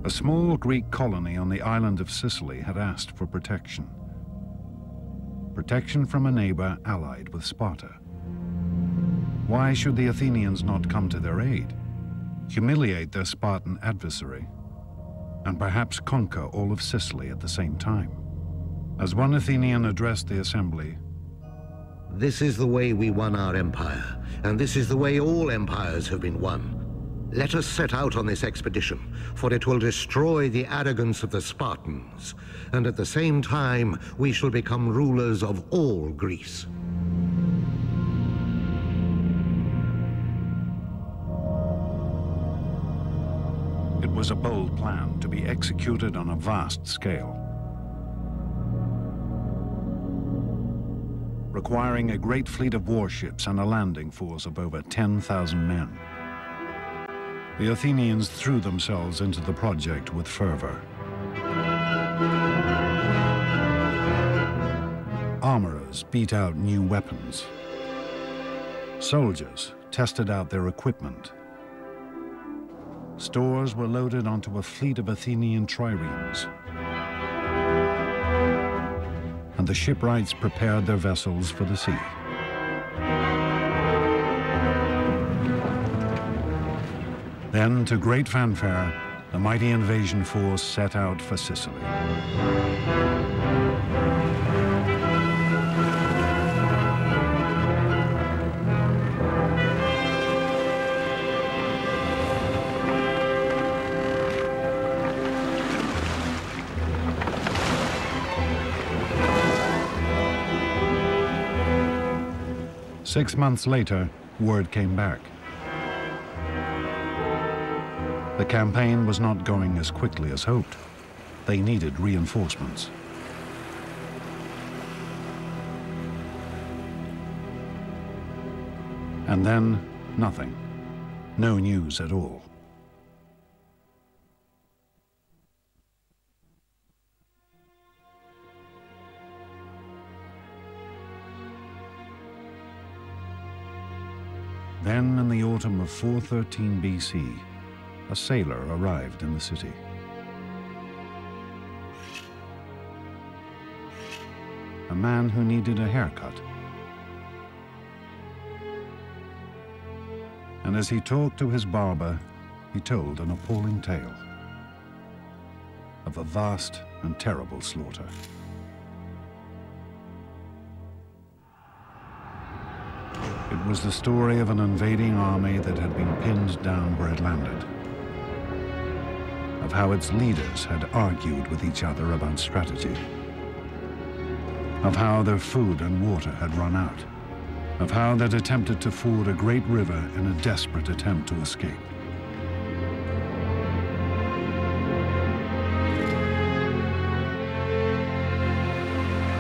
A small Greek colony on the island of Sicily had asked for protection. Protection from a neighbor allied with Sparta. Why should the Athenians not come to their aid, humiliate their Spartan adversary, and perhaps conquer all of Sicily at the same time? As one Athenian addressed the assembly, "This is the way we won our empire, and this is the way all empires have been won. Let us set out on this expedition, for it will destroy the arrogance of the Spartans, and at the same time we shall become rulers of all Greece." It was a bold plan to be executed on a vast scale, requiring a great fleet of warships and a landing force of over 10,000 men. The Athenians threw themselves into the project with fervor. Armorers beat out new weapons. Soldiers tested out their equipment. Stores were loaded onto a fleet of Athenian triremes. And the shipwrights prepared their vessels for the sea. Then, to great fanfare, the mighty invasion force set out for Sicily. Six months later, word came back. The campaign was not going as quickly as hoped. They needed reinforcements. And then, nothing. No news at all. Then, in the autumn of 413 BC, a sailor arrived in the city. A man who needed a haircut. And as he talked to his barber, he told an appalling tale of a vast and terrible slaughter. It was the story of an invading army that had been pinned down where it landed, of how its leaders had argued with each other about strategy, of how their food and water had run out, of how they'd attempted to ford a great river in a desperate attempt to escape.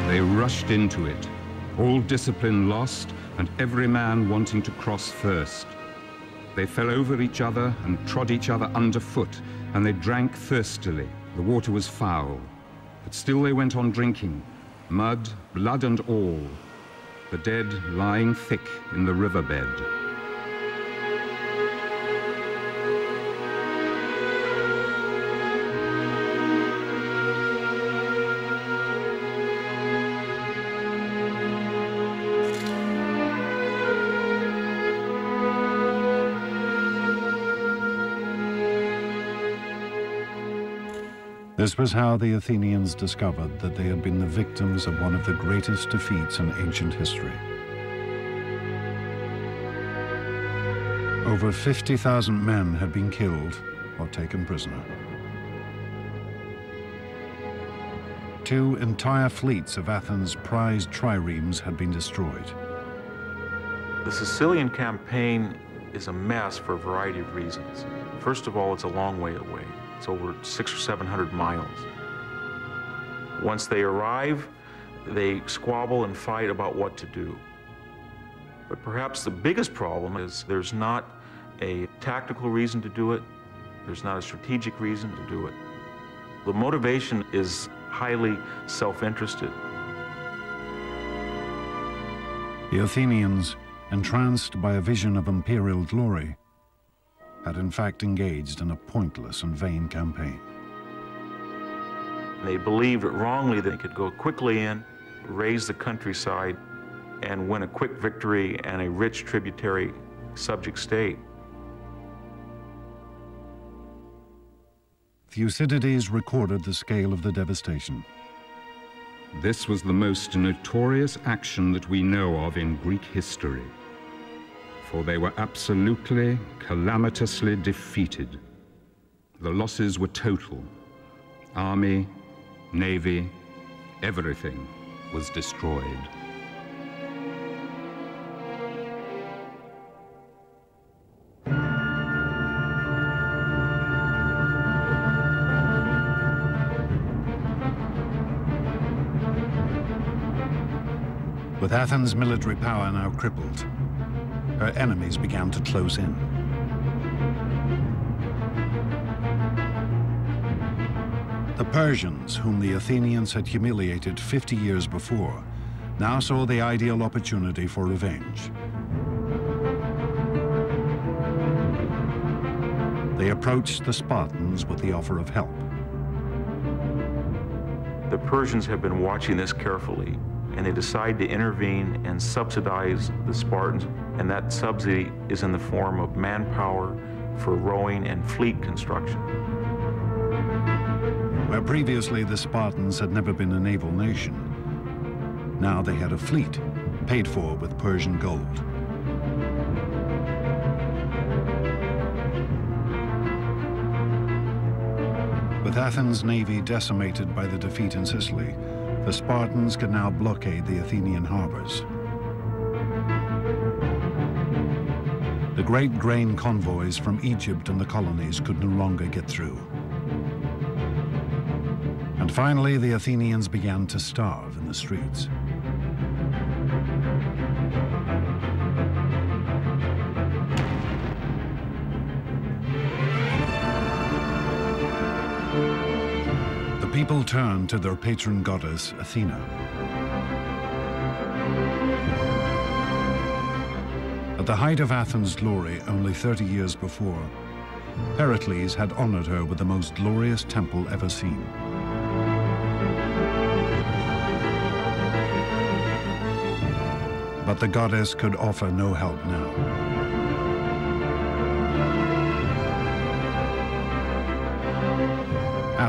They rushed into it, all discipline lost and every man wanting to cross first. They fell over each other and trod each other underfoot, and they drank thirstily. The water was foul, but still they went on drinking, mud, blood and all, the dead lying thick in the riverbed. This was how the Athenians discovered that they had been the victims of one of the greatest defeats in ancient history. Over 50,000 men had been killed or taken prisoner. 2 entire fleets of Athens' prized triremes had been destroyed. The Sicilian campaign is a mess for a variety of reasons. First of all, it's a long way away. It's over 600 or 700 miles. Once they arrive, they squabble and fight about what to do. But perhaps the biggest problem is there's not a tactical reason to do it. There's not a strategic reason to do it. The motivation is highly self-interested. The Athenians, entranced by a vision of imperial glory, had in fact engaged in a pointless and vain campaign. They believed wrongly they could go quickly in, raise the countryside, and win a quick victory and a rich tributary subject state. Thucydides recorded the scale of the devastation. This was the most notorious action that we know of in Greek history, for they were absolutely, calamitously defeated. The losses were total. Army, navy, everything was destroyed. With Athens' military power now crippled, her enemies began to close in. The Persians, whom the Athenians had humiliated 50 years before, now saw the ideal opportunity for revenge. They approached the Spartans with the offer of help. The Persians have been watching this carefully, and they decide to intervene and subsidize the Spartans, and that subsidy is in the form of manpower for rowing and fleet construction. Where previously the Spartans had never been a naval nation, now they had a fleet paid for with Persian gold. With Athens' navy decimated by the defeat in Sicily, the Spartans could now blockade the Athenian harbors. The great grain convoys from Egypt and the colonies could no longer get through. And finally, the Athenians began to starve in the streets. People turned to their patron goddess, Athena. At the height of Athens' glory, only 30 years before, Pericles had honored her with the most glorious temple ever seen. But the goddess could offer no help now.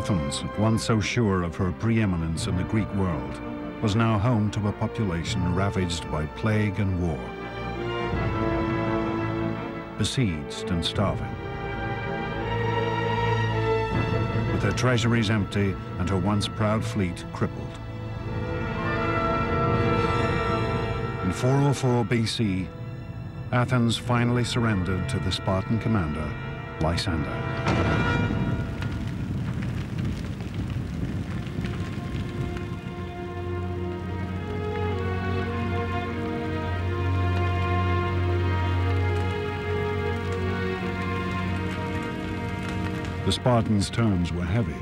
Athens, once so sure of her preeminence in the Greek world, was now home to a population ravaged by plague and war, besieged and starving. With her treasuries empty and her once proud fleet crippled. In 404 BC, Athens finally surrendered to the Spartan commander, Lysander. The Spartans' terms were heavy.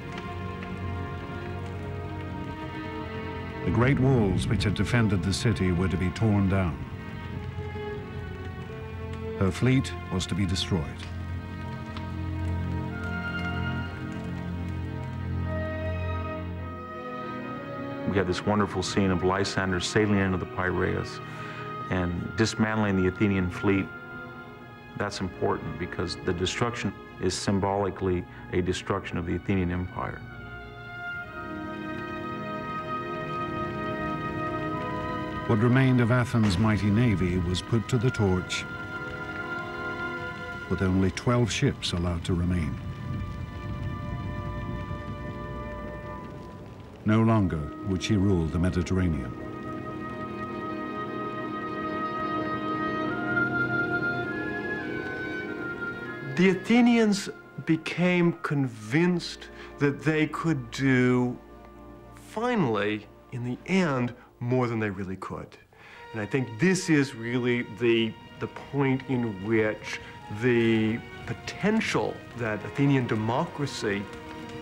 The great walls which had defended the city were to be torn down. Her fleet was to be destroyed. We had this wonderful scene of Lysander sailing into the Piraeus and dismantling the Athenian fleet. That's important because the destruction is symbolically a destruction of the Athenian Empire. What remained of Athens' mighty navy was put to the torch, with only 12 ships allowed to remain. No longer would she rule the Mediterranean. The Athenians became convinced that they could do, finally, in the end, more than they really could. And I think this is really the point in which the potential that Athenian democracy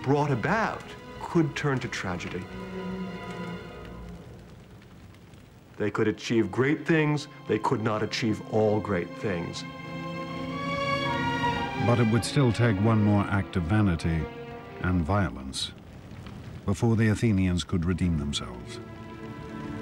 brought about could turn to tragedy. They could achieve great things, they could not achieve all great things. But it would still take one more act of vanity and violence before the Athenians could redeem themselves.